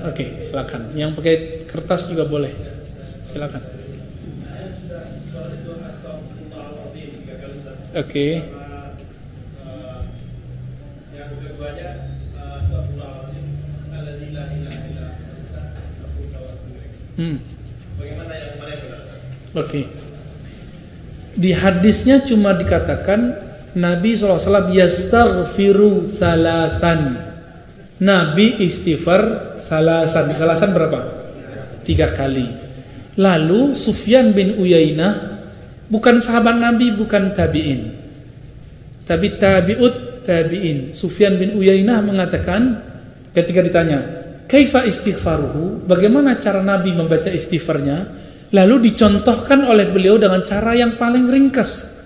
Oke, silakan. Yang pakai kertas juga boleh. Silakan. Oke. Yang keduanya bagaimana yang mana yang benar? Oke. Di hadisnya cuma dikatakan Nabi SAW yastaghfiru salasan. Nabi istighfar salasan. Salasan berapa? 3 kali. Lalu Sufyan bin Uyainah, bukan sahabat Nabi, bukan tabi'in, tapi tabi'ut tabi'in. Sufyan bin Uyainah mengatakan ketika ditanya, kaifa istighfaruhu, bagaimana cara Nabi membaca istighfarnya, lalu dicontohkan oleh beliau dengan cara yang paling ringkas,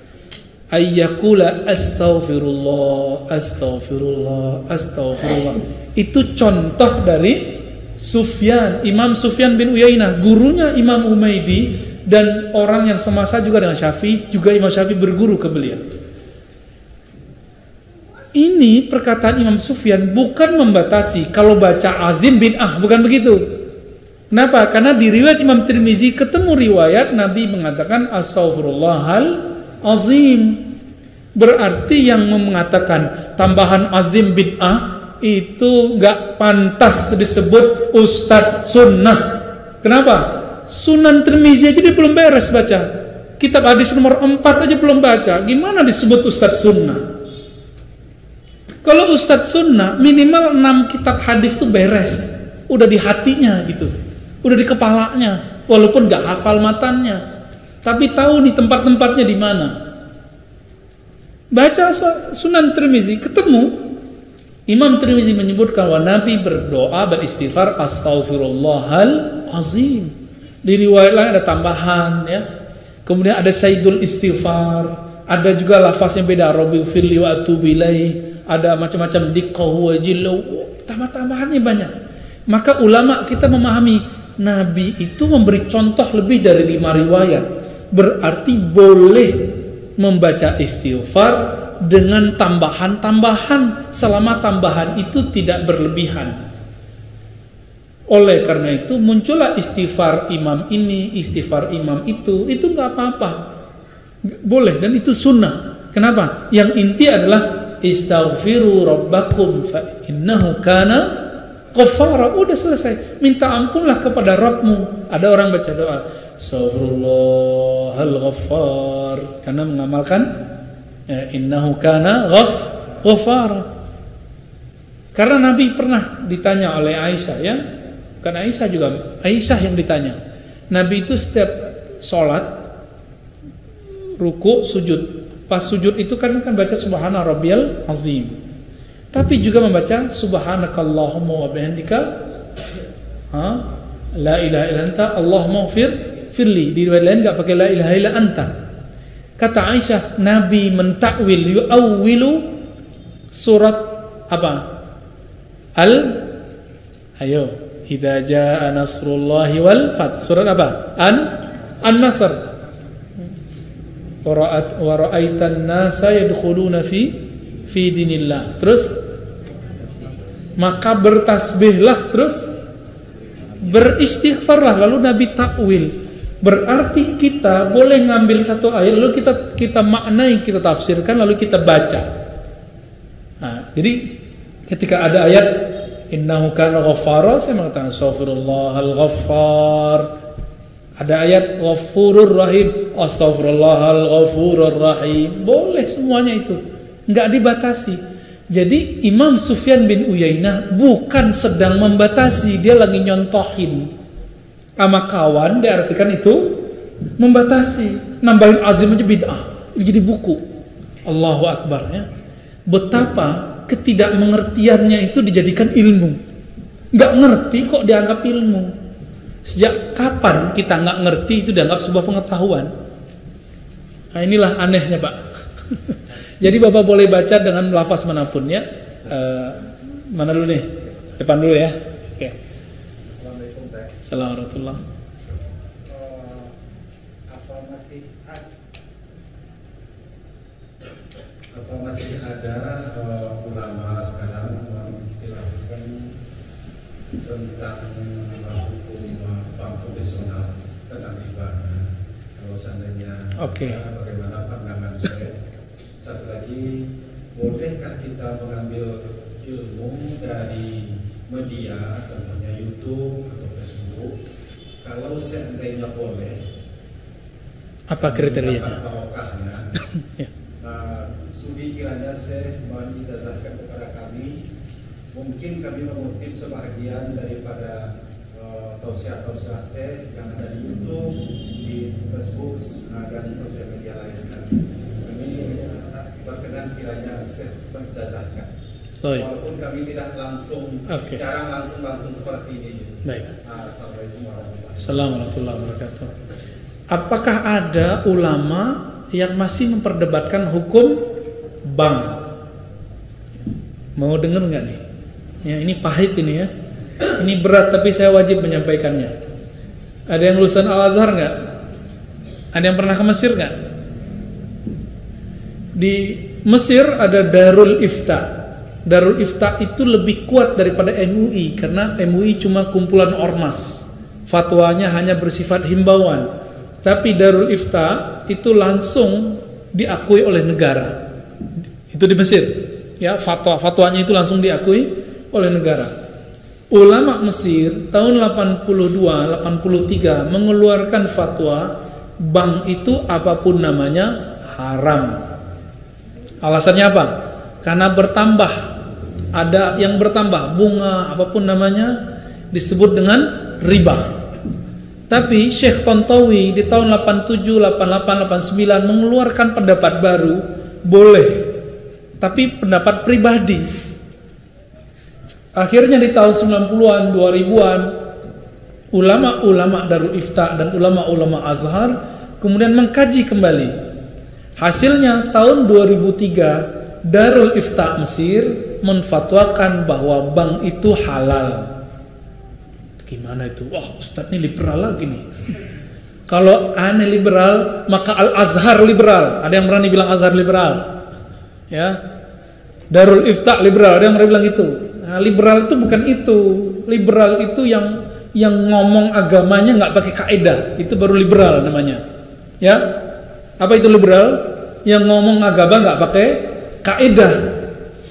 ayyakula astaghfirullah, astaghfirullah, astaghfirullah. Itu contoh dari Sufyan, Imam Sufyan bin Uyainah, gurunya Imam Umaidi, dan orang yang semasa juga dengan Syafi'i, juga Imam Syafi'i berguru ke beliau. Ini perkataan Imam Sufyan bukan membatasi kalau baca azim bid'ah, bukan begitu. Kenapa? Karena di riwayat Imam Tirmizi ketemu riwayat Nabi mengatakan astaghfirullahal azim. Berarti yang mengatakan tambahan azim bid'ah itu gak pantas disebut Ustadz Sunnah. Kenapa? Sunan Tirmizi aja dia belum beres baca. Kitab hadis nomor 4 aja belum baca. Gimana disebut Ustadz Sunnah? Kalau Ustadz Sunnah minimal 6 kitab hadis tuh beres. Udah di hatinya gitu. Udah di kepalanya. Walaupun gak hafal matannya, tapi tahu nih tempat-tempatnya di mana. Baca Sunan Tirmizi, ketemu Imam Tirmizi menyebutkan bahwa Nabi berdoa beristighfar astaghfirullahal azim. Di riwayat lain ada tambahan ya. Kemudian ada sayyidul istighfar, ada juga lafaznya beda, rabbighfirli wa atubu ilaih, ada macam-macam diqahu wa jillu, tambah-tambahannya banyak. Maka ulama kita memahami Nabi itu memberi contoh lebih dari 5 riwayat. Berarti boleh membaca istighfar dengan tambahan-tambahan selama tambahan itu tidak berlebihan. Oleh karena itu muncullah istighfar imam ini, istighfar imam itu nggak apa-apa, boleh, dan itu sunnah. Kenapa? Yang inti adalah istaghfiru rabbakum fa innahu kana ghaffara. Udah selesai, minta ampunlah kepada Rabbmu. Ada orang baca doa astaghfirullahal ghaffar karena mengamalkan innahu kana ghaffara. Karena Nabi pernah ditanya oleh Aisyah ya, bukan Aisyah juga, Aisyah yang ditanya. Nabi itu setiap sholat ruku sujud, pas sujud itu kan baca subhana rabbiyal azim, tapi juga membaca subhanakallahumma wa bihamdika la ilaha illa anta allahumma firli. Di riwayat lain enggak pakai la ilaha illa anta. Kata Aisyah, Nabi mentakwil yu'awwilu surat apa? Ayo, idza jaa nasrullahi wal fath. Surat apa? An-Nasr. Wa ra'aitan nasa yadkhuluna fi dinillah. Terus maka bertasbihlah, terus beristighfarlah. Lalu Nabi takwil. Berarti kita boleh ngambil satu ayat lalu kita maknai, kita tafsirkan, lalu kita baca. Nah, jadi ketika ada ayat innahu kana ghaffara, saya mengatakan astaghfirullahal ghaffar. Ada ayat ghafurur rahim, astaghfirullahal ghafurur rahim. Boleh semuanya itu, enggak dibatasi. Jadi Imam Sufyan bin Uyainah bukan sedang membatasi, dia lagi nyontohin. Sama kawan diartikan itu membatasi, nambahin azim aja bid'ah, jadi buku. Allahu Akbar ya. Betapa ketidakmengertiannya itu dijadikan ilmu. Nggak ngerti kok dianggap ilmu. Sejak kapan kita nggak ngerti itu dianggap sebuah pengetahuan? Nah, inilah anehnya Pak. Jadi Bapak boleh baca dengan lafaz manapun ya. Mana dulu nih? Depan dulu ya. Oke. Assalamualaikum warahmatullahi wabarakatuh. Apa masih ada ulama sekarang mengikhtilafkan tentang hukum bank konvensional tentang ribanya. Kalau seandainya bagaimana pandangan saya? Satu lagi, bolehkah kita mengambil ilmu dari media, contohnya YouTube atau Facebook? Kalau seandainya boleh, apa kriterianya? Barokahnya. Ya. Sudi kiranya saya mengijazahkan kepada kami, mungkin kami mengutip sebahagian daripada tausiah-tausiah saya yang ada di YouTube, di Facebook dan sosial media lainnya. Kami berkenan kiranya saya mengijazahkan. Walaupun kami tidak langsung, jarang langsung seperti ini. Baik. Assalamualaikum warahmatullahi wabarakatuh. Apakah ada ulama yang masih memperdebatkan hukum bank? Mau dengar nggak nih? Ya, ini pahit ini ya. Ini berat tapi saya wajib menyampaikannya. Ada yang lulusan Al-Azhar nggak? Ada yang pernah ke Mesir nggak? Di Mesir ada Darul Ifta. Darul Ifta itu lebih kuat daripada MUI karena MUI cuma kumpulan ormas. Fatwanya hanya bersifat himbauan. Tapi Darul Ifta itu langsung diakui oleh negara. Itu di Mesir. Ya, fatwanya itu langsung diakui oleh negara. Ulama Mesir tahun 82-83 mengeluarkan fatwa bank itu apapun namanya haram. Alasannya apa? Karena bertambah, ada yang bertambah, bunga apapun namanya disebut dengan riba. Tapi Syekh Tontowi di tahun 87, 88, 89 mengeluarkan pendapat baru, boleh. Tapi pendapat pribadi. Akhirnya di tahun 90-an, 2000-an, ulama-ulama Darul Ifta dan ulama-ulama Azhar kemudian mengkaji kembali. Hasilnya tahun 2003, Darul Ifta Mesir menfatwakan bahwa bank itu halal. Gimana itu? Wah, Ustadz ini liberal lagi nih. Kalau aneh liberal, maka Al-Azhar liberal. Ada yang berani bilang Azhar liberal? Ya. Darul Ifta liberal. Ada yang berani bilang itu. Nah, liberal itu bukan itu. Liberal itu yang ngomong agamanya nggak pakai kaidah. Itu baru liberal namanya. Ya. Apa itu liberal? Yang ngomong agama nggak pakai kaidah.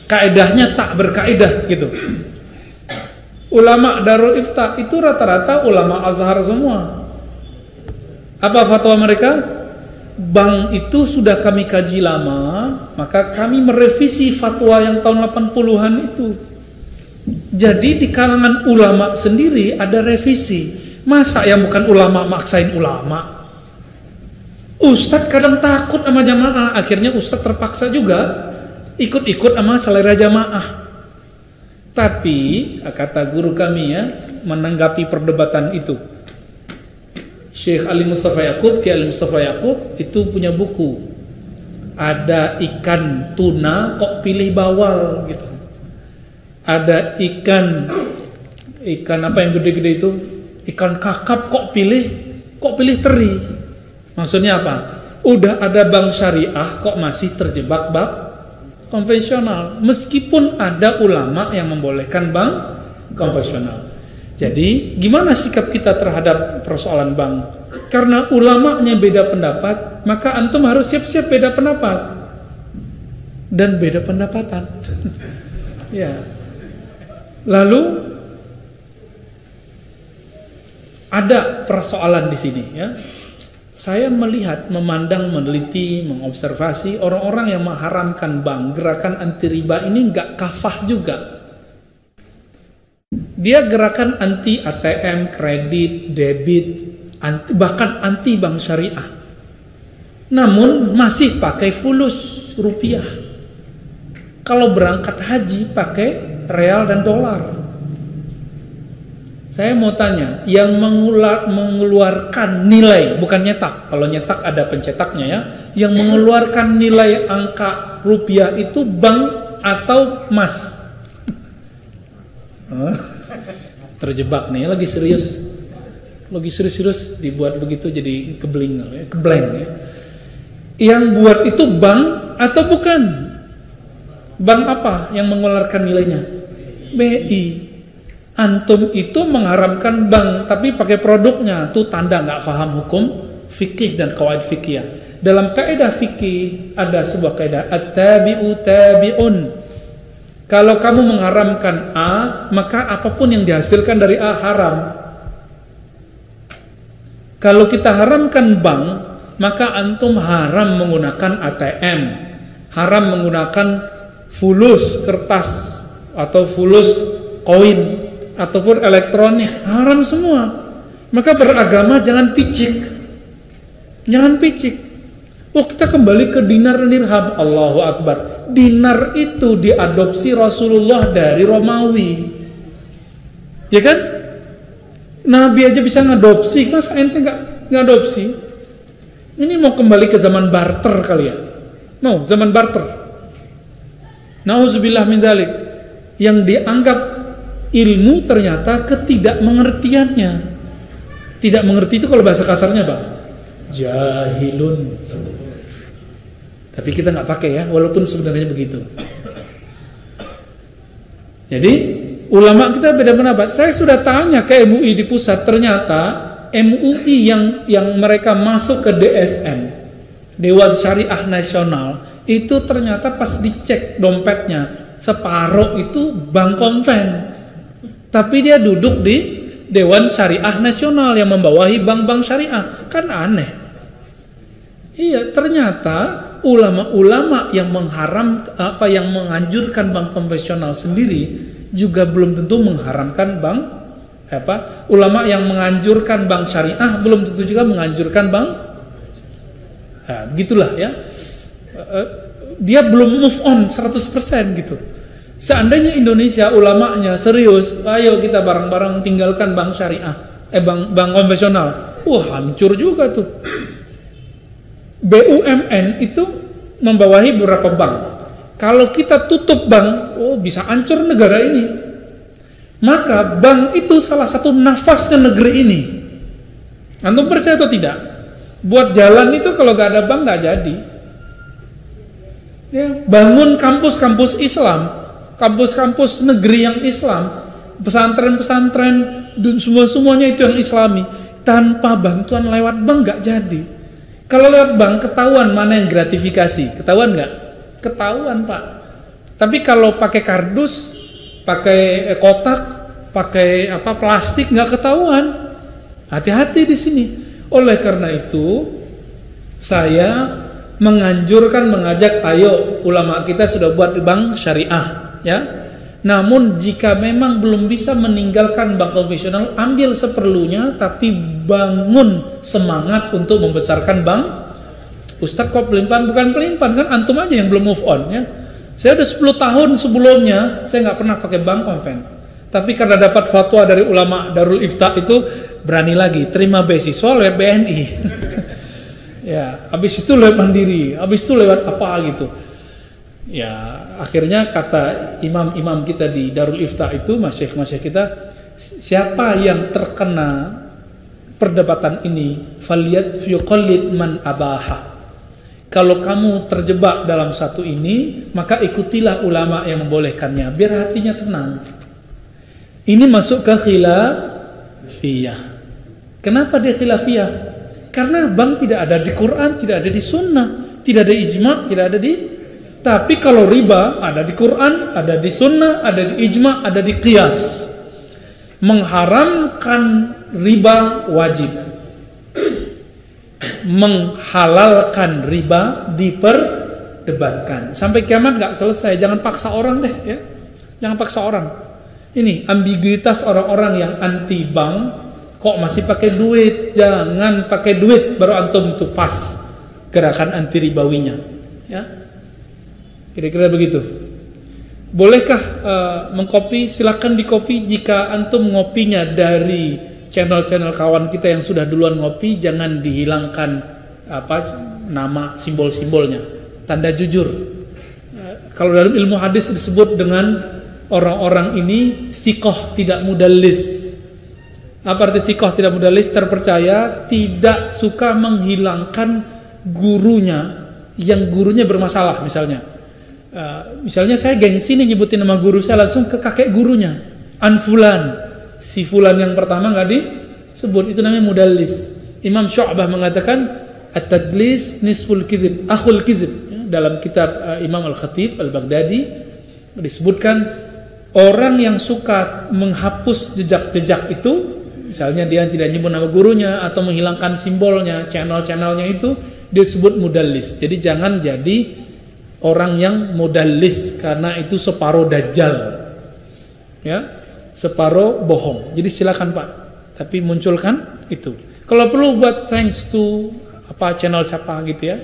Kaidahnya tak berkaidah gitu. Ulama Darul Ifta itu rata-rata ulama Azhar semua. Apa fatwa mereka? Bank itu sudah kami kaji lama, maka kami merevisi fatwa yang tahun 80-an itu. Jadi di kalangan ulama sendiri ada revisi. Masa yang bukan ulama maksain ulama? Ustadz kadang takut sama jamaah, akhirnya Ustadz terpaksa juga ikut-ikut sama selera jamaah. Tapi kata guru kami ya, menanggapi perdebatan itu, Syekh Ali Mustafa Yaqub, Kiai Ali Mustafa Yaqub itu punya buku. Ada ikan tuna kok pilih bawal gitu. Ada ikan apa yang gede-gede itu? Ikan kakap kok pilih teri. Maksudnya apa? Udah ada bank syariah kok masih terjebak bank konvensional, meskipun ada ulama yang membolehkan bank konvensional. Jadi gimana sikap kita terhadap persoalan bank? Karena ulamanya beda pendapat, maka antum harus siap-siap beda pendapat dan beda pendapatan. Ya. Lalu ada persoalan di sini ya. Saya melihat, memandang, meneliti, mengobservasi orang-orang yang mengharamkan bank, gerakan anti riba ini nggak kafah juga. Dia gerakan anti ATM, kredit, debit, bahkan anti bank syariah. Namun masih pakai fulus rupiah. Kalau berangkat haji pakai real dan dolar. Saya mau tanya, yang mengeluarkan nilai, bukan nyetak. Kalau nyetak ada pencetaknya ya. Yang mengeluarkan nilai angka rupiah itu bank atau emas? Terjebak nih, lagi serius. Lagi serius dibuat begitu jadi kebleng ya. Yang buat itu bank atau bukan? Bank apa yang mengeluarkan nilainya? BI. Antum itu mengharamkan bank tapi pakai produknya, itu tanda nggak paham hukum fikih dan qawaid fikih. Dalam kaidah fikih ada sebuah kaidah at-tabi'u tabi'un. Kalau kamu mengharamkan A, maka apapun yang dihasilkan dari A haram. Kalau kita haramkan bank, maka antum haram menggunakan ATM, haram menggunakan fulus kertas atau fulus koin ataupun elektronik, haram semua. Maka beragama jangan picik, jangan picik. Oh, kita kembali ke dinar dan dirham. Allahu Akbar. Dinar itu diadopsi Rasulullah dari Romawi, ya kan? Nabi aja bisa ngadopsi, masa ente nggak ngadopsi? Ini mau kembali ke zaman barter kali ya? Mau zaman barter? Nauzubillah min dzalik. Yang dianggap ilmu ternyata ketidakmengertiannya. Tidak mengerti itu kalau bahasa kasarnya, Bang, jahilun. Tapi kita nggak pakai ya, walaupun sebenarnya begitu. Jadi ulama kita beda pendapat. Saya sudah tanya ke MUI di pusat, ternyata MUI yang mereka masuk ke DSN, Dewan Syariah Nasional, itu ternyata pas dicek dompetnya separuh itu bank konven, tapi dia duduk di Dewan Syariah Nasional yang membawahi bank-bank syariah. Kan aneh. Iya, ternyata ulama-ulama yang yang menganjurkan bank konvensional sendiri juga belum tentu mengharamkan bank ulama yang menganjurkan bank syariah belum tentu juga menganjurkan bank. Nah, begitulah ya. Dia belum move on 100% gitu. Seandainya Indonesia ulamanya serius, ayo kita bareng-bareng tinggalkan bank syariah, bank konvensional. Hancur juga tuh. BUMN itu membawahi beberapa bank. Kalau kita tutup bank, bisa hancur negara ini. Maka bank itu salah satu nafasnya negeri ini. Antum percaya atau tidak? Buat jalan itu kalau gak ada bank gak jadi. Ya, bangun kampus-kampus Islam, kampus-kampus negeri yang Islam, pesantren-pesantren, semuanya itu yang Islami. Tanpa bantuan lewat bank gak jadi. Kalau lewat bank ketahuan mana yang gratifikasi, ketahuan nggak? Ketahuan, Pak. Tapi kalau pakai kardus, pakai kotak, pakai plastik nggak ketahuan. Hati-hati di sini. Oleh karena itu, saya mengajak, ayo ulama kita sudah buat bank syariah, ya. Namun jika memang belum bisa meninggalkan bank konvensional, ambil seperlunya, tapi bangun semangat untuk membesarkan bank. Ustadz kok pelimpan? Bukan pelimpan, kan antum aja yang belum move on ya. Saya udah 10 tahun sebelumnya saya nggak pernah pakai bank konven. Tapi karena dapat fatwa dari ulama Darul Ifta itu, berani lagi terima beasiswa lewat BNI. Ya, habis itu lewat Mandiri, habis itu lewat apa gitu. Ya, akhirnya kata imam-imam kita di Darul Ifta itu, masyayikh kita, siapa yang terkena perdebatan ini, faliyat yuqallid man abaha. Kalau kamu terjebak dalam satu ini, maka ikutilah ulama yang membolehkannya, biar hatinya tenang. Ini masuk ke khilafiyah. Kenapa dia khilafiyah? Karena bank tidak ada di Quran, tidak ada di sunnah, tidak ada ijma, tidak ada di. Tapi kalau riba ada di Quran, ada di sunnah, ada di ijma, ada di qiyas. Mengharamkan riba wajib. Menghalalkan riba diperdebatkan. Sampai kiamat gak selesai. Jangan paksa orang deh ya. Jangan paksa orang. Ini ambiguitas orang-orang yang anti bank, kok masih pakai duit. Jangan pakai duit baru antum itu pas gerakan anti ribawinya. Ya. Kira-kira begitu. Bolehkah mengcopy? Silakan di-copy jika antum ngopinya dari channel-channel kawan kita yang sudah duluan ngopi. Jangan dihilangkan nama simbol-simbolnya, tanda jujur. Kalau dalam ilmu hadis disebut dengan orang-orang ini siqah tidak mudallis. Apa arti siqah tidak mudallis? Terpercaya, tidak suka menghilangkan gurunya yang gurunya bermasalah. Misalnya saya gengsi nih nyebutin nama guru saya, langsung ke kakek gurunya. an fulan, si fulan yang pertama nggak disebut, itu namanya mudallis. Imam Syu'bah mengatakan at-tadlis nisful kizib, akhul kizib. Dalam kitab Imam Al-Khatib Al-Baghdadi disebutkan orang yang suka menghapus jejak-jejak itu, misalnya dia tidak nyebut nama gurunya atau menghilangkan simbolnya, channel-channelnya, itu disebut mudallis. Jadi jangan jadi orang yang mudallis, karena itu separuh dajjal, ya, separuh bohong. Jadi silakan Pak, tapi munculkan itu. Kalau perlu buat thanks to apa channel siapa gitu ya,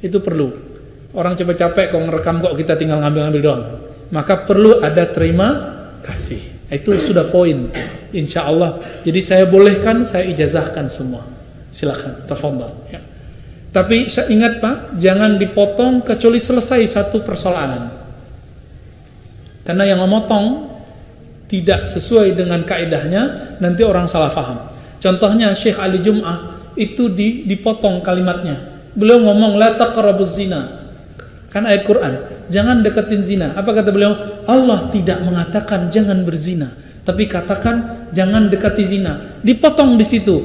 itu perlu. Orang capek-capek kok ngerekam, kok kita tinggal ngambil-ngambil doang. Maka perlu ada terima kasih. Itu sudah poin, insya Allah. Jadi saya bolehkan, saya ijazahkan semua. Silakan, tafadhal. Ya. Tapi ingat Pak, jangan dipotong kecuali selesai satu persoalan. Karena yang memotong tidak sesuai dengan kaidahnya, nanti orang salah paham. Contohnya Syekh Ali Jum'ah itu dipotong kalimatnya. Beliau ngomong la taqrabuz zina. Kan ayat Quran, jangan deketin zina. Apa kata beliau? Allah tidak mengatakan jangan berzina, tapi katakan jangan dekati zina. Dipotong di situ.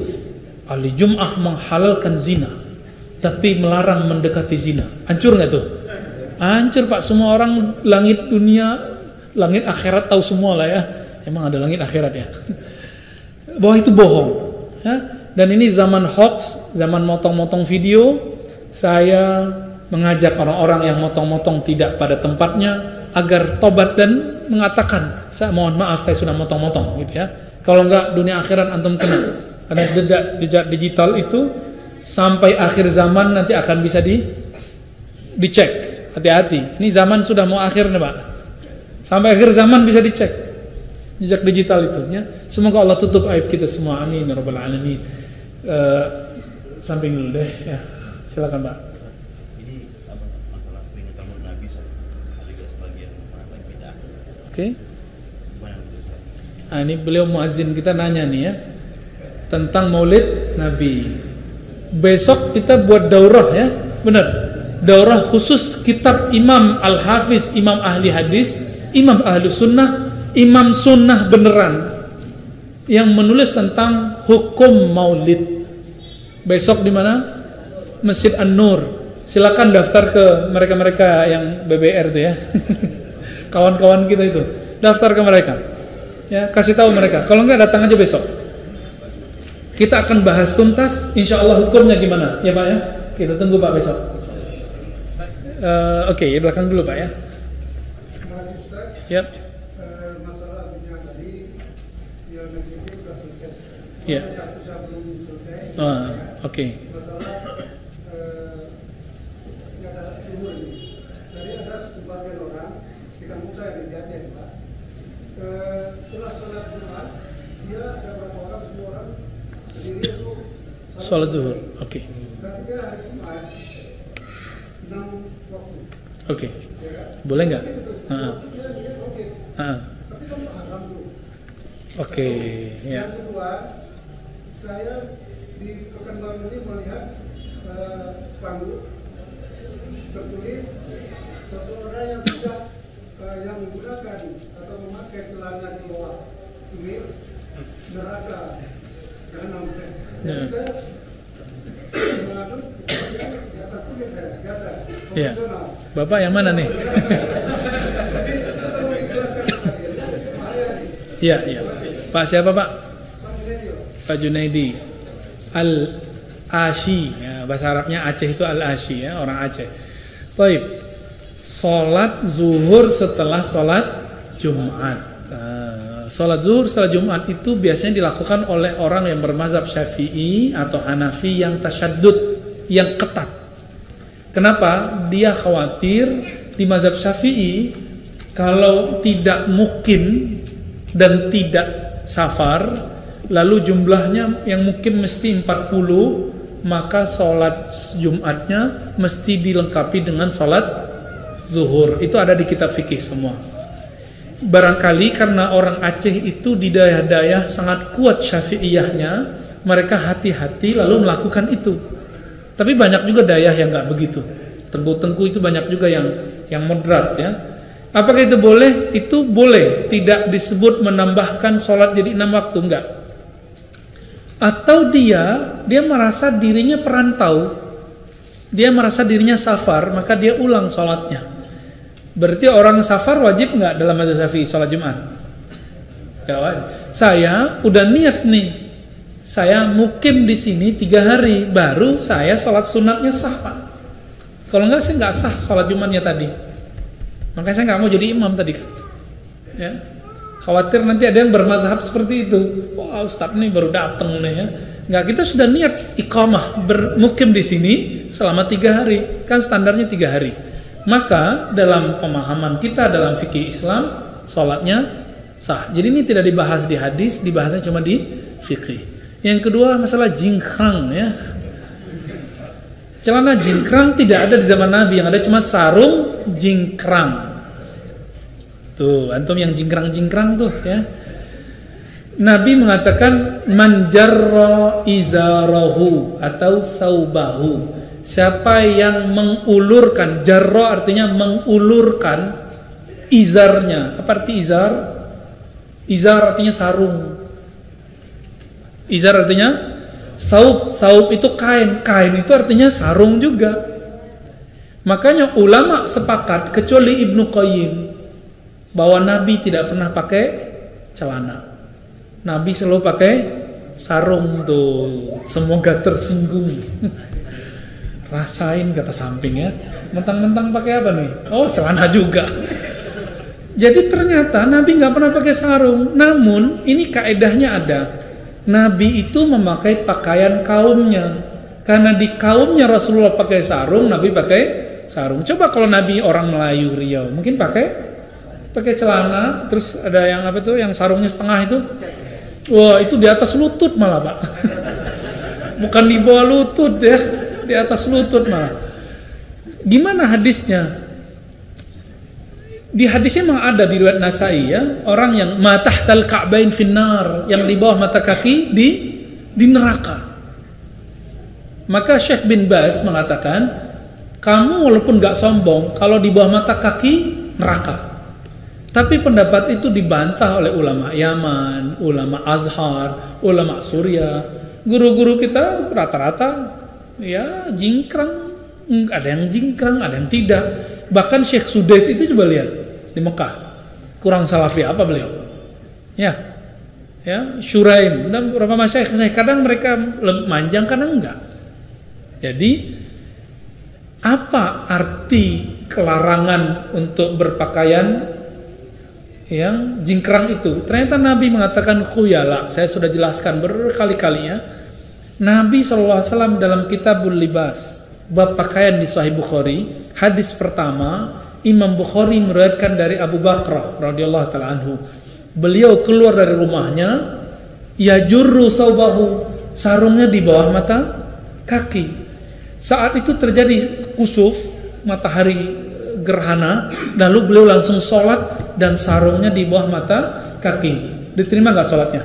Ali Jum'ah menghalalkan zina, tapi melarang mendekati zina. Hancur nggak tuh? Hancur Pak. Semua orang langit dunia, langit akhirat tahu semua lah ya. Emang ada langit akhirat ya? Bahwa itu bohong. Ya? Dan ini zaman hoax, zaman motong-motong video. Saya mengajak orang-orang yang motong-motong tidak pada tempatnya agar tobat dan mengatakan, saya mohon maaf saya sudah motong-motong gitu ya. Kalau enggak dunia akhirat antum kena. Karena jejak digital itu sampai akhir zaman nanti akan bisa dicek. Hati-hati. Ini zaman sudah mau akhir nih Pak. Sampai akhir zaman bisa dicek jejak digital itu ya. Semoga Allah tutup aib kita semua. Amin ya rabbal alamin. Samping dulu deh ya. Silakan Pak. Oke. Nah, ini beliau muazzin kita nanya nih ya tentang Maulid Nabi. Besok kita buat daurah ya, benar. Daurah khusus kitab Imam Al-Hafiz, Imam Ahli Hadis, Imam Ahli Sunnah, Imam Sunnah beneran yang menulis tentang hukum Maulid. Besok di mana? Masjid An-Nur. Silakan daftar ke mereka-mereka yang BBR itu ya. Kawan-kawan kita itu, daftar ke mereka ya, kasih tahu mereka. Kalau enggak datang aja besok, kita akan bahas tuntas insya Allah hukumnya gimana ya Pak ya. Kita tunggu Pak besok. Oke, belakang dulu Pak ya. Yap. Masalah dunia tadi yang negeri sudah selesai. Ya. Satu belum selesai. Oke. Masalah ada umur ini. Tadi ada sebagian orang di kampung saya di Aceh Pak. Setelah sholat Jumat, dia ada berapa orang? 10 orang berdiri itu Sholat zuhur. Oke. Berarti dia hari Jumat 6 waktu. Oke. Ya kan? Boleh nggak? Dia niat oke. Tapi kan haram tuh. Oke. Ya. Yang kedua, saya di Pekanbaru ini melihat spanduk tertulis seseorang yang tidak yang menggunakan atau memakai celana di bawah ini neraka jahanam. Jadi saya mengadu di atas kulit saya biasa. Ya. Profesional. Bapak yang mana nih? Iya, iya. Pak siapa Pak? Pak Junaidi Al-Ashi ya, bahasa Arabnya Aceh itu Al-Ashi ya, orang Aceh. Baik. Salat zuhur setelah salat Jumat. Salat zuhur setelah Jumat itu biasanya dilakukan oleh orang yang bermazhab Syafi'i atau Hanafi yang tasyaddud, yang ketat. Kenapa? Dia khawatir di mazhab Syafi'i kalau tidak mukim dan tidak safar, lalu jumlahnya yang mungkin mesti 40, maka sholat Jumatnya mesti dilengkapi dengan sholat zuhur. Itu ada di kitab fikih semua. Barangkali karena orang Aceh itu di daerah-daerah sangat kuat syafi'iyahnya, mereka hati-hati lalu melakukan itu. Tapi banyak juga daerah yang nggak begitu. Tengku-tengku itu banyak juga yang moderat ya. Apakah itu boleh? Itu boleh. Tidak disebut menambahkan sholat jadi 6 waktu, enggak. Atau dia merasa dirinya perantau, dia merasa dirinya safar, maka dia ulang sholatnya. Berarti orang safar wajib enggak dalam mazhab Syafi'i sholat Jumat? Enggak wajib. Saya udah niat nih, saya mukim di sini 3 hari, baru saya sholat sunatnya sah, Pak. Kalau enggak, saya enggak sah sholat Jumatnya tadi. Makanya saya enggak mau jadi imam tadi kan. Ya. Khawatir nanti ada yang bermazhab seperti itu. Wah, Ustaz nih baru datang nih ya. Enggak, kita sudah niat iqamah bermukim di sini selama 3 hari. Kan standarnya 3 hari. Maka dalam pemahaman kita dalam fikih Islam, sholatnya sah. Jadi ini tidak dibahas di hadis, dibahasnya cuma di fikih. Yang kedua masalah jingkrang ya. Celana jingkrang tidak ada di zaman Nabi, yang ada cuma sarung jingkrang. Tuh, antum yang jingkrang-jingkrang tuh ya. Nabi mengatakan man jarra izarahu atau saubahu. Siapa yang mengulurkan, jarra artinya mengulurkan izarnya. Apa arti izar? Izar artinya sarung. Izar artinya saub itu kain itu artinya sarung juga. Makanya ulama sepakat kecuali Ibnu Qayyim bahwa Nabi tidak pernah pakai celana. Nabi selalu pakai sarung tuh. Semoga tersinggung. Rasain kata samping ya. Mentang-mentang pakai apa nih? Oh, celana juga. Jadi ternyata Nabi nggak pernah pakai sarung. Namun ini kaedahnya ada. Nabi itu memakai pakaian kaumnya. Karena di kaumnya Rasulullah pakai sarung, Nabi pakai sarung. Coba kalau Nabi orang Melayu Riau, mungkin pakai celana, terus ada yang apa tuh, yang sarungnya setengah itu. Wah, itu di atas lutut malah, Pak. Bukan di bawah lutut ya, di atas lutut malah. Gimana hadisnya? Di hadisnya memang ada di riwayat Nasai ya, orang yang matahtal ka'bain finnar, yang di bawah mata kaki di neraka. Maka Syekh bin Baz mengatakan, kamu walaupun gak sombong, kalau di bawah mata kaki neraka. Tapi pendapat itu dibantah oleh ulama Yaman, ulama Azhar, ulama Suriah. Guru-guru kita rata-rata ya jingkrang, ada yang jingkrang, ada yang tidak. Bahkan Syekh Sudais itu coba lihat di Mekah, kurang salafi apa beliau? Ya, Syuraim dan beberapa masyayikh, kadang mereka manjang, kadang enggak. Jadi apa arti kelarangan untuk berpakaian yang jingkrang itu? Ternyata Nabi mengatakan khuyala. Saya sudah jelaskan berkali-kali ya. Nabi SAW dalam Kitabul Libas, bab pakaian di Sahih Bukhari, hadis pertama Imam Bukhari meriwayatkan dari Abu Bakrah radhiyallahu taala anhu. Beliau keluar dari rumahnya, yajurru saubahu, sarungnya di bawah mata kaki. Saat itu terjadi kusuf, matahari gerhana, lalu beliau langsung sholat dan sarungnya di bawah mata kaki. Diterima nggak sholatnya?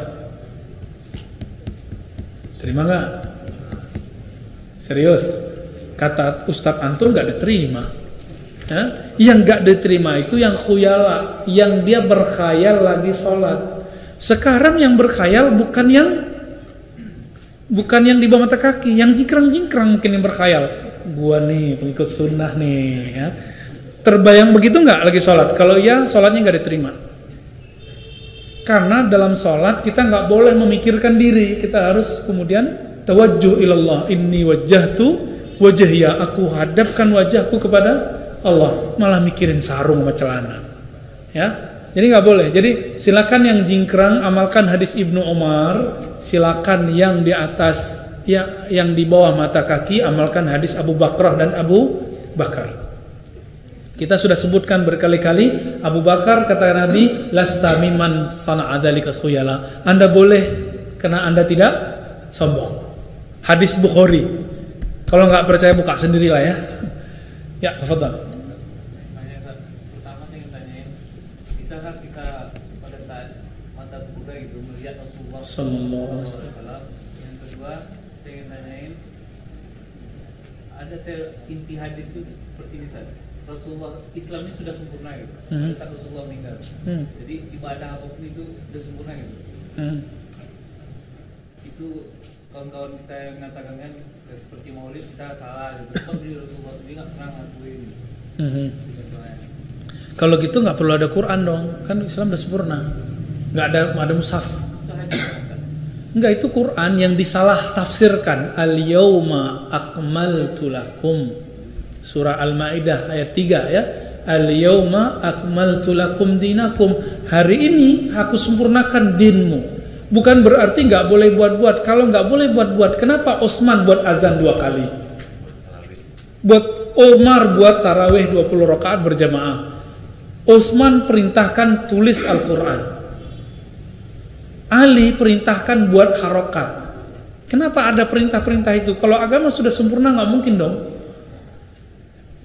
Terima nggak? Serius? Kata Ustadz antum nggak diterima. Ya? Yang nggak diterima itu yang khuyala, yang dia berkhayal lagi sholat. Sekarang yang berkhayal bukan yang di bawah mata kaki, yang jingkrang-jingkrang mungkin yang berkhayal. Gua nih pengikut sunnah nih ya. Terbayang begitu nggak lagi sholat? Kalau iya, sholatnya nggak diterima. Karena dalam sholat kita nggak boleh memikirkan diri, kita harus kemudian tawajjuh ilallah. Inni wajjahtu wajhiya, aku hadapkan wajahku kepada Allah, malah mikirin sarung sama celana. Ya, jadi nggak boleh. Jadi silakan yang jingkrang amalkan hadis Ibnu Umar, silakan yang di atas, ya, yang di bawah mata kaki amalkan hadis Abu Bakrah dan Abu Bakar. Kita sudah sebutkan berkali-kali, Abu Bakar kata Nabi, lasta mimman sana'a dzalika khuyala. Anda boleh karena Anda tidak sombong. Hadis Bukhari. Kalau nggak percaya buka sendirilah ya. Ya, tafadhal. Pertama saya ingin tanyain, bisakah kita pada saat mata terbuka itu melihat Rasulullah Sallallahu alaihi wasallam? Yang kedua, saya ingin tanyain, ada inti hadis itu seperti ini saja. Rasulullah Islam ini sudah sempurna gitu. Pada saat Rasulullah meninggal. Jadi ibadah apapun itu sudah sempurna gitu. Itu kawan-kawan kita yang mengatakan kan seperti Maulid kita salah gitu. Sebab di Rasulullah sendiri nggak pernah ngakuin. Kalau gitu nggak perlu ada Quran dong, kan Islam udah sempurna. Nggak ada mushaf. Enggak, itu Quran yang disalah tafsirkan. Al-yauma akmaltu lakum. Surah Al-Maidah ayat 3 ya. Al-yauma akmaltu lakum dinakum. Hari ini aku sempurnakan dinmu. Bukan berarti nggak boleh buat-buat. Kalau nggak boleh buat-buat, kenapa Utsman buat azan 2 kali? Buat Umar buat tarawih 20 rakaat berjamaah. Utsman perintahkan tulis Al-Quran. Ali perintahkan buat harokat. Kenapa ada perintah-perintah itu? Kalau agama sudah sempurna nggak mungkin dong.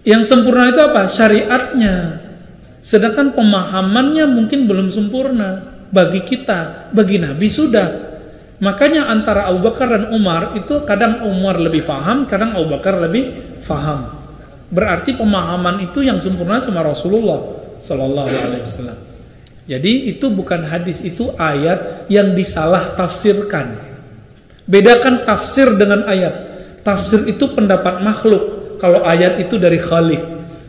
Yang sempurna itu apa? Syariatnya. Sedangkan pemahamannya mungkin belum sempurna. Bagi kita, bagi Nabi sudah. Makanya antara Abu Bakar dan Umar itu kadang Umar lebih faham, kadang Abu Bakar lebih faham. Berarti pemahaman itu yang sempurna cuma Rasulullah Sallallahu Alaihi Wasallam. Jadi itu bukan hadis, itu ayat yang disalah tafsirkan. Bedakan tafsir dengan ayat. Tafsir itu pendapat makhluk. Kalau ayat itu dari Khalik.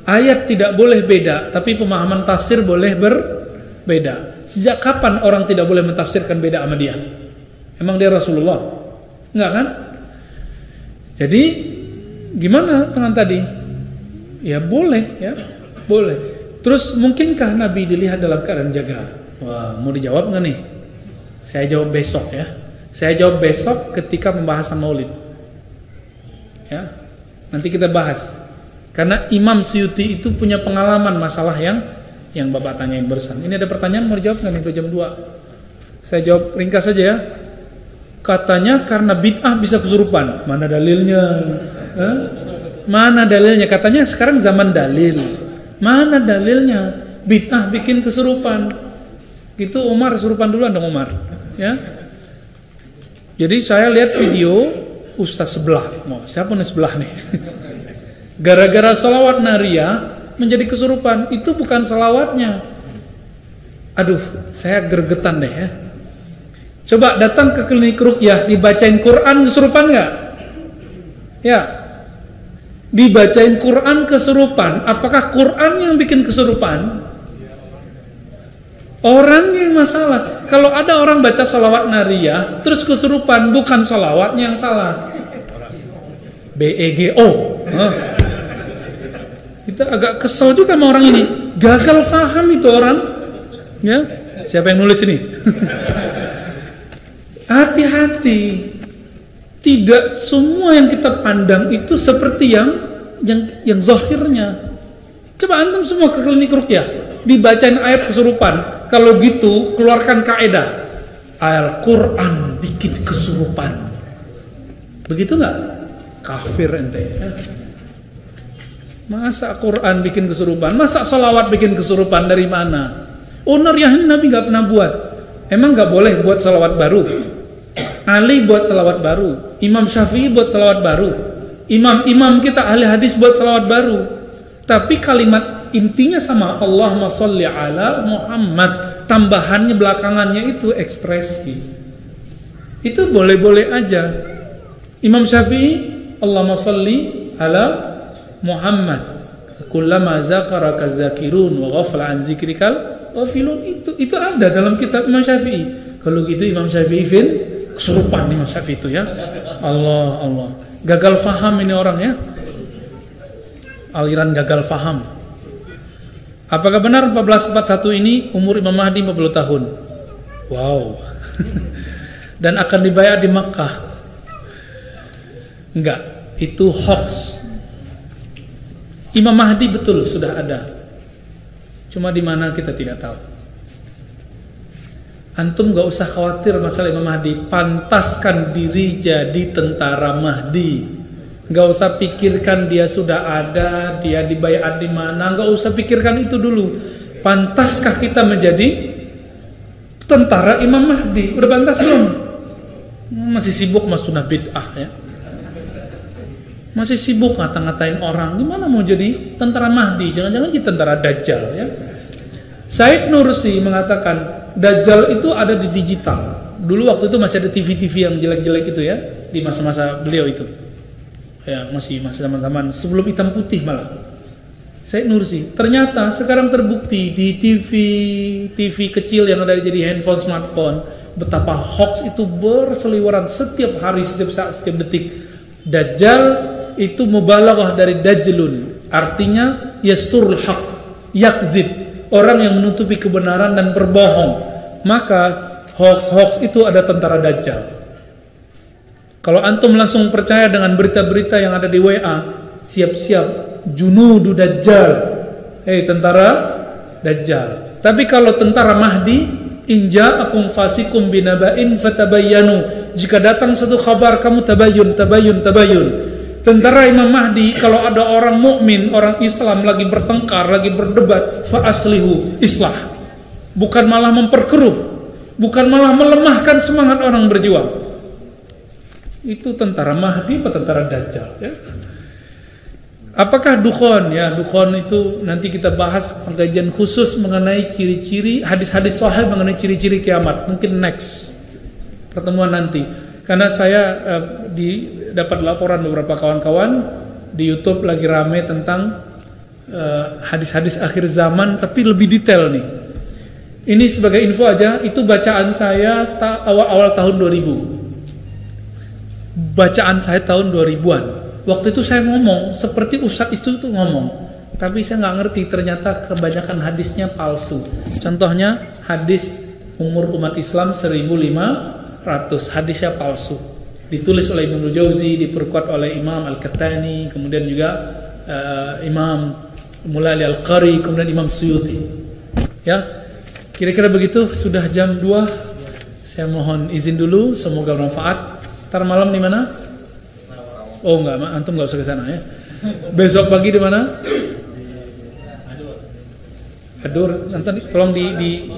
Ayat tidak boleh beda, tapi pemahaman tafsir boleh berbeda. Sejak kapan orang tidak boleh mentafsirkan beda sama dia? Emang dia Rasulullah? Enggak kan? Jadi gimana dengan tadi? Ya boleh, ya boleh. Terus mungkinkah Nabi dilihat dalam keadaan jaga? Wah, mau dijawab nggak nih? Saya jawab besok ya. Saya jawab besok ketika pembahasan Maulid. Ya, nanti kita bahas. Karena Imam Suyuti itu punya pengalaman masalah yang Bapak tanyain barusan. Ini ada pertanyaan mau dijawab nggak nih? Udah jam 2. Saya jawab ringkas saja ya. Katanya karena bid'ah bisa kesurupan. Mana dalilnya? Mana dalilnya? Katanya sekarang zaman dalil. Mana dalilnya? Bid'ah bikin kesurupan. Gitu Umar kesurupan duluan dong Umar. Ya. Jadi saya lihat video Ustaz sebelah. Oh, siapa nih sebelah nih? Gara-gara salawat nariyah menjadi kesurupan. Itu bukan salawatnya. Aduh, saya gergetan deh ya. Coba datang ke klinik ruqyah, dibacain Quran kesurupan nggak? Ya. Dibacain Quran kesurupan. Apakah Quran yang bikin kesurupan? Orangnya yang masalah. Kalau ada orang baca salawat nariyah terus kesurupan, bukan salawatnya yang salah. BEGO. Kita agak kesel juga sama orang ini. Gagal paham itu orang. Ya, siapa yang nulis ini? Hati-hati. Tidak semua yang kita pandang itu seperti yang zahirnya. Coba antum semua ke klinik ruqyah, dibacain ayat kesurupan. Kalau gitu keluarkan kaidah. Al-Quran bikin kesurupan. Begitu nggak? Kafir ente. Masa Quran bikin kesurupan? Masa salawat bikin kesurupan? Dari mana? Nariyah ini Nabi nggak pernah buat. Emang nggak boleh buat salawat baru? Ali buat salawat baru, Imam Syafi'i buat salawat baru, imam-imam kita ahli hadis buat salawat baru. Tapi kalimat intinya sama, Allahumma sholli ala Muhammad. Tambahannya belakangannya itu ekspresi. Itu boleh-boleh aja. Imam Syafi'i, Allahumma sholli ala Muhammad. Kullama zakaraka zakirun wa ghafala an zikrikal ghafilun. Itu ada dalam kitab Imam Syafi'i. Kalau gitu Imam Syafi'i kesurupan Imam Syafi'i itu ya. Allah. Gagal faham ini orang ya. Aliran gagal faham. Apakah benar 1441 ini umur Imam Mahdi 40 tahun? Wow. Dan akan dibayar di Makkah? Enggak, itu hoax. Imam Mahdi betul sudah ada. Cuma di mana kita tidak tahu. Antum gak usah khawatir masalah Imam Mahdi. Pantaskan diri jadi tentara Mahdi. Gak usah pikirkan dia sudah ada, dia dibayar di mana. Gak usah pikirkan itu dulu. Pantaskah kita menjadi tentara Imam Mahdi? Udah pantas belum? Masih sibuk mas sunnah bid'ah ya. Masih sibuk ngata-ngatain orang. Gimana mau jadi tentara Mahdi? Jangan-jangan jadi tentara Dajjal ya. Said Nursi mengatakan Dajjal itu ada di digital. Dulu waktu itu masih ada TV-TV yang jelek-jelek itu ya, di masa-masa beliau itu. Ya, masih zaman-zaman sebelum hitam putih malah. Said Nursi, ternyata sekarang terbukti di TV kecil yang ada jadi handphone, smartphone, betapa hoax itu berseliweran setiap hari, setiap saat, setiap detik. Dajjal itu mubalaghah dari dajjalun, artinya yasturul haq, yakzib, orang yang menutupi kebenaran dan berbohong. Maka hoax itu ada tentara Dajjal. Kalau antum langsung percaya dengan berita-berita yang ada di WA, siap-siap junudu Dajjal, tentara Dajjal. Tapi kalau tentara Mahdi, in ja'akum fasikum binaba'in fatabayyanu, jika datang satu kabar kamu tabayyun. Tentara Imam Mahdi, kalau ada orang mukmin, orang Islam lagi bertengkar, lagi berdebat, fa aslihu, islah. Bukan malah memperkeruh, bukan malah melemahkan semangat orang berjuang. Itu tentara Mahdi atau tentara Dajjal ya? Apakah dukhon? Ya, dukhon itu nanti kita bahas pengajian khusus mengenai ciri-ciri hadis-hadis sahih mengenai ciri-ciri kiamat. Mungkin next pertemuan nanti. Karena saya dapat laporan beberapa kawan-kawan di YouTube lagi rame tentang hadis-hadis akhir zaman, tapi lebih detail nih. Ini sebagai info aja, itu bacaan saya awal-awal tahun 2000. Bacaan saya tahun 2000-an. Waktu itu saya ngomong seperti ustadz itu tuh ngomong, tapi saya nggak ngerti, ternyata kebanyakan hadisnya palsu. Contohnya hadis umur umat Islam 1500, hadisnya palsu. Ditulis oleh Ibnu Jauzi, diperkuat oleh Imam Al-Qahtani, kemudian juga Imam Mulali Al-Qari, kemudian Imam Suyuti. Ya, kira-kira begitu. Sudah jam 2. Saya mohon izin dulu, semoga bermanfaat. Ntar malam di mana? Oh enggak, antum enggak usah ke sana ya. Besok pagi di mana? Adur. Nanti tolong di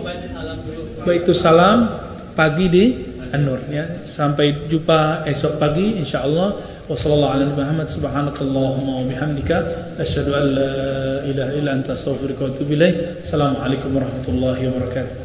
Baitus Salam, pagi di An-Nur ya. Sampai jumpa esok pagi insyaallah. Wassallallahu ala Muhammad subhanakallahumma wa bihamdika asyhadu an la ilaha illa anta astaghfiruka wa atubu ilaik. Assalamualaikum warahmatullahi wabarakatuh.